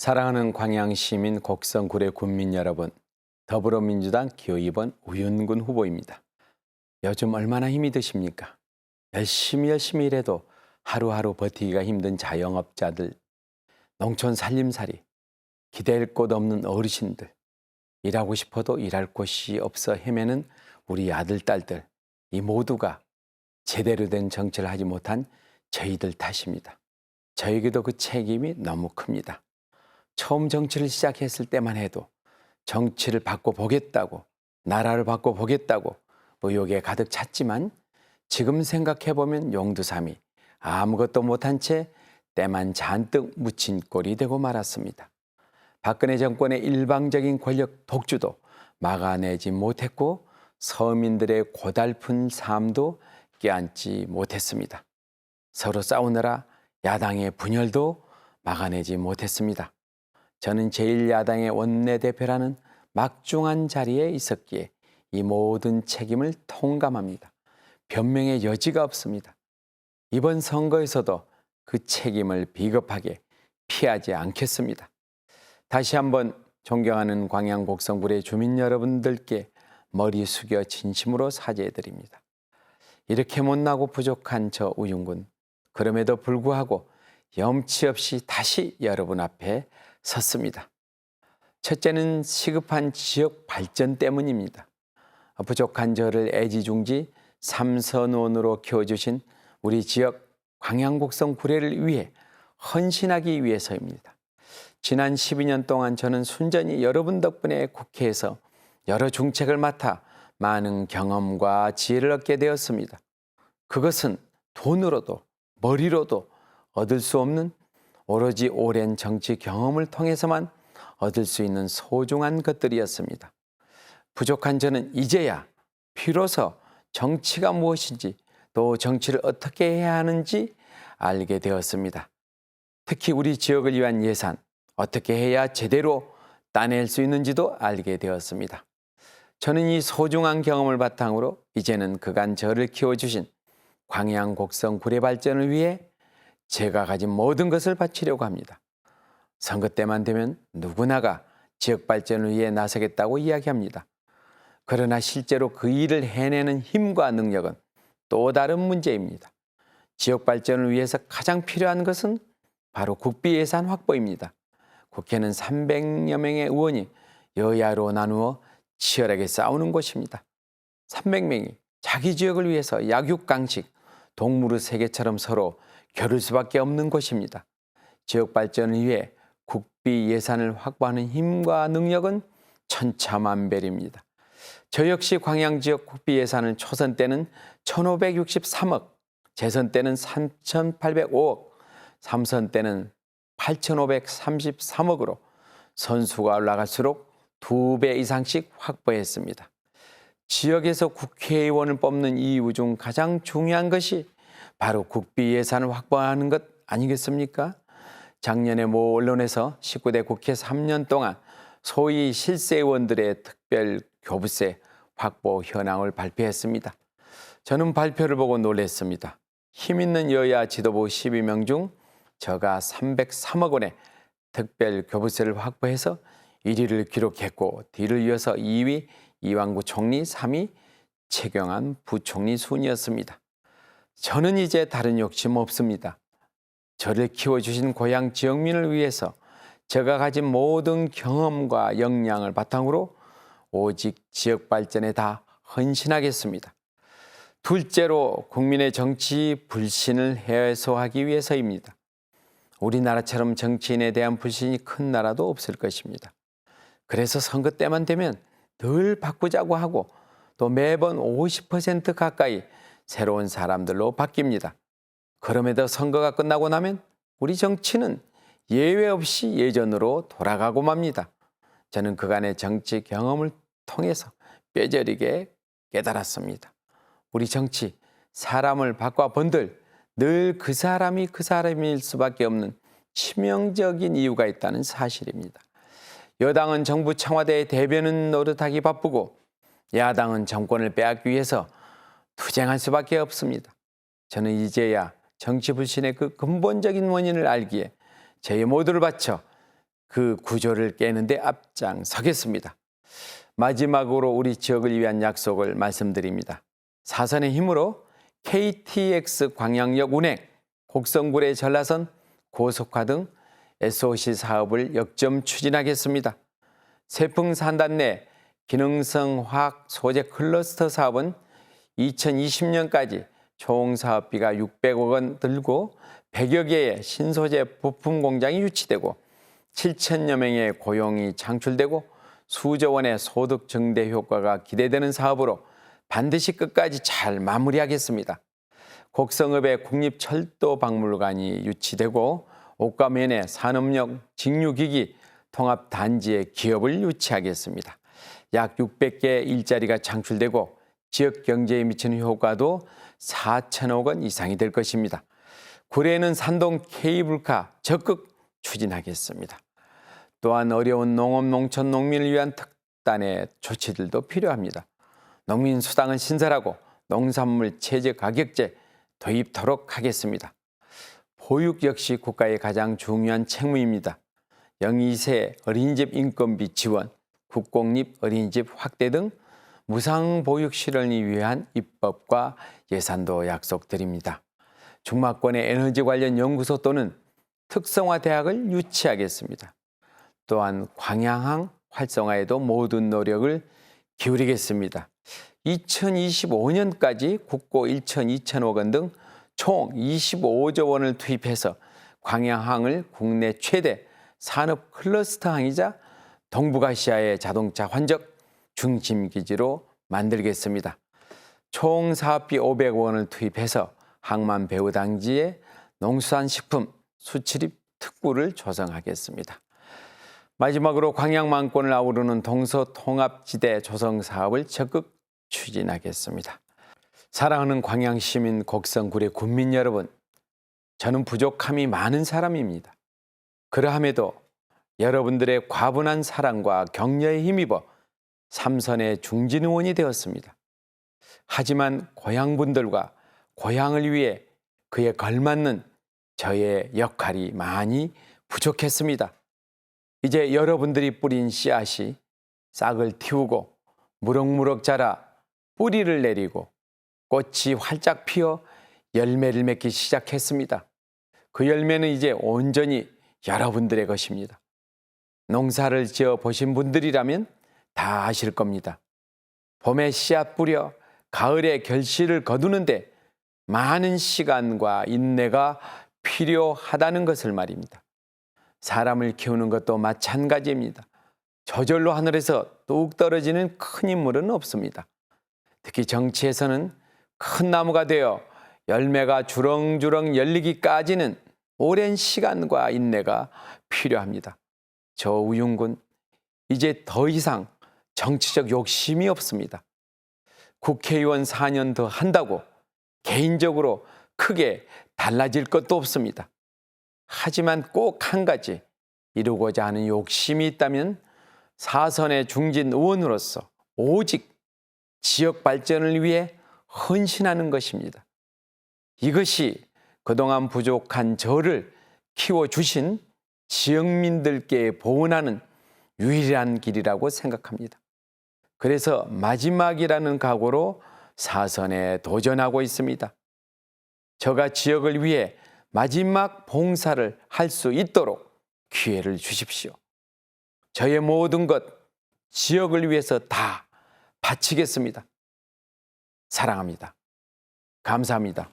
사랑하는 광양시민 곡성구례 군민 여러분, 더불어민주당 기호 2번 우윤근 후보입니다. 요즘 얼마나 힘이 드십니까? 열심히 일해도 하루하루 버티기가 힘든 자영업자들, 농촌 살림살이, 기댈 곳 없는 어르신들, 일하고 싶어도 일할 곳이 없어 헤매는 우리 아들, 딸들, 이 모두가 제대로 된 정치를 하지 못한 저희들 탓입니다. 저에게도 그 책임이 너무 큽니다. 처음 정치를 시작했을 때만 해도 정치를 바꿔보겠다고, 나라를 바꿔보겠다고 의욕에 가득 찼지만 지금 생각해보면 용두삼이 아무것도 못한 채 때만 잔뜩 묻힌 꼴이 되고 말았습니다. 박근혜 정권의 일방적인 권력 독주도 막아내지 못했고 서민들의 고달픈 삶도 껴안지 못했습니다. 서로 싸우느라 야당의 분열도 막아내지 못했습니다. 저는 제1야당의 원내대표라는 막중한 자리에 있었기에 이 모든 책임을 통감합니다. 변명의 여지가 없습니다. 이번 선거에서도 그 책임을 비겁하게 피하지 않겠습니다. 다시 한번 존경하는 광양 곡성구례 주민 여러분들께 머리 숙여 진심으로 사죄드립니다. 이렇게 못나고 부족한 저 우윤근, 그럼에도 불구하고 염치 없이 다시 여러분 앞에 섰습니다. 첫째는 시급한 지역 발전 때문입니다. 부족한 저를 애지중지 삼선원으로 키워주신 우리 지역 광양곡성 구례를 위해 헌신하기 위해서입니다. 지난 12년 동안 저는 순전히 여러분 덕분에 국회에서 여러 중책을 맡아 많은 경험과 지혜를 얻게 되었습니다. 그것은 돈으로도 머리로도 얻을 수 없는 오로지 오랜 정치 경험을 통해서만 얻을 수 있는 소중한 것들이었습니다. 부족한 저는 이제야 비로소 정치가 무엇인지 또 정치를 어떻게 해야 하는지 알게 되었습니다. 특히 우리 지역을 위한 예산, 어떻게 해야 제대로 따낼 수 있는지도 알게 되었습니다. 저는 이 소중한 경험을 바탕으로 이제는 그간 저를 키워주신 광양 곡성 구례 발전을 위해 제가 가진 모든 것을 바치려고 합니다. 선거 때만 되면 누구나가 지역 발전을 위해 나서겠다고 이야기합니다. 그러나 실제로 그 일을 해내는 힘과 능력은 또 다른 문제입니다. 지역 발전을 위해서 가장 필요한 것은 바로 국비 예산 확보입니다. 국회는 300여 명의 의원이 여야로 나누어 치열하게 싸우는 곳입니다. 300명이 자기 지역을 위해서 약육강식, 동물의 세계처럼 서로 겨룰 수밖에 없는 곳입니다. 지역 발전을 위해 국비 예산을 확보하는 힘과 능력은 천차만별입니다. 저 역시 광양 지역 국비 예산을 초선 때는 1,563억, 재선 때는 3,805억, 3선 때는 8,533억으로 선수가 올라갈수록 2배 이상씩 확보했습니다. 지역에서 국회의원을 뽑는 이유 중 가장 중요한 것이 바로 국비 예산을 확보하는 것 아니겠습니까? 작년에 모 언론에서 19대 국회 3년 동안 소위 실세의원들의 특별 교부세 확보 현황을 발표했습니다. 저는 발표를 보고 놀랐습니다. 힘있는 여야 지도부 12명 중 저가 303억 원의 특별 교부세를 확보해서 1위를 기록했고 뒤를 이어서 2위 이완구 총리, 3위 최경환 부총리 순이었습니다. 저는 이제 다른 욕심 없습니다. 저를 키워주신 고향 지역민을 위해서 제가 가진 모든 경험과 역량을 바탕으로 오직 지역 발전에 다 헌신하겠습니다. 둘째로 국민의 정치 불신을 해소하기 위해서입니다. 우리나라처럼 정치인에 대한 불신이 큰 나라도 없을 것입니다. 그래서 선거 때만 되면 늘 바꾸자고 하고 또 매번 50% 가까이 새로운 사람들로 바뀝니다. 그럼에도 선거가 끝나고 나면 우리 정치는 예외 없이 예전으로 돌아가고 맙니다. 저는 그간의 정치 경험을 통해서 뼈저리게 깨달았습니다. 우리 정치, 사람을 바꿔본들 늘 그 사람일 수밖에 없는 치명적인 이유가 있다는 사실입니다. 여당은 정부 청와대의 대변인 노릇하기 바쁘고 야당은 정권을 빼앗기 위해서 투쟁할 수밖에 없습니다. 저는 이제야 정치 불신의 그 근본적인 원인을 알기에 제 모두를 바쳐 그 구조를 깨는 데 앞장서겠습니다. 마지막으로 우리 지역을 위한 약속을 말씀드립니다. 사선의 힘으로 KTX 광양역 운행, 곡성구례 전라선 고속화 등 SOC 사업을 역점 추진하겠습니다. 세풍산단 내 기능성 화학 소재 클러스터 사업은 2020년까지 총 사업비가 600억 원 들고 100여 개의 신소재 부품 공장이 유치되고 7천여 명의 고용이 창출되고 수조 원의 소득 증대 효과가 기대되는 사업으로 반드시 끝까지 잘 마무리하겠습니다. 곡성읍에 국립철도박물관이 유치되고 옥가면에 산업용 직류기기 통합단지에 기업을 유치하겠습니다. 약 600개 일자리가 창출되고 지역 경제에 미치는 효과도 4천억 원 이상이 될 것입니다. 구례는 산동 케이블카 적극 추진하겠습니다. 또한 어려운 농업, 농촌, 농민을 위한 특단의 조치들도 필요합니다. 농민수당을 신설하고 농산물 최저 가격제 도입토록 하겠습니다. 보육 역시 국가의 가장 중요한 책무입니다. 0~2세 어린이집 인건비 지원, 국공립 어린이집 확대 등 무상보육 실현을 위한 입법과 예산도 약속드립니다. 중마권의 에너지 관련 연구소 또는 특성화 대학을 유치하겠습니다. 또한 광양항 활성화에도 모든 노력을 기울이겠습니다. 2025년까지 국고 1,200억 원 등 총 25조 원을 투입해서 광양항을 국내 최대 산업 클러스터항이자 동북아시아의 자동차 환적 중심기지로 만들겠습니다. 총 사업비 500억 원을 투입해서 항만 배후 단지에 농수산식품 수출입 특구를 조성하겠습니다. 마지막으로 광양만권을 아우르는 동서통합지대 조성 사업을 적극 추진하겠습니다. 사랑하는 광양시민 곡성구례 군민 여러분, 저는 부족함이 많은 사람입니다. 그러함에도 여러분들의 과분한 사랑과 격려에 힘입어 삼선의 중진 의원이 되었습니다. 하지만 고향분들과 고향을 위해 그에 걸맞는 저의 역할이 많이 부족했습니다. 이제 여러분들이 뿌린 씨앗이 싹을 틔우고 무럭무럭 자라 뿌리를 내리고 꽃이 활짝 피어 열매를 맺기 시작했습니다. 그 열매는 이제 온전히 여러분들의 것입니다. 농사를 지어 보신 분들이라면 다 아실 겁니다. 봄에 씨앗 뿌려 가을에 결실을 거두는데 많은 시간과 인내가 필요하다는 것을 말입니다. 사람을 키우는 것도 마찬가지입니다. 저절로 하늘에서 뚝 떨어지는 큰 인물은 없습니다. 특히 정치에서는 큰 나무가 되어 열매가 주렁주렁 열리기까지는 오랜 시간과 인내가 필요합니다. 저 우윤군, 이제 더 이상 정치적 욕심이 없습니다. 국회의원 4년 더 한다고 개인적으로 크게 달라질 것도 없습니다. 하지만 꼭 한 가지 이루고자 하는 욕심이 있다면 사선의 중진 의원으로서 오직 지역 발전을 위해 헌신하는 것입니다. 이것이 그동안 부족한 저를 키워주신 지역민들께 보은하는 유일한 길이라고 생각합니다. 그래서 마지막이라는 각오로 사선에 도전하고 있습니다. 저가 지역을 위해 마지막 봉사를 할 수 있도록 기회를 주십시오. 저의 모든 것 지역을 위해서 다 바치겠습니다. 사랑합니다. 감사합니다.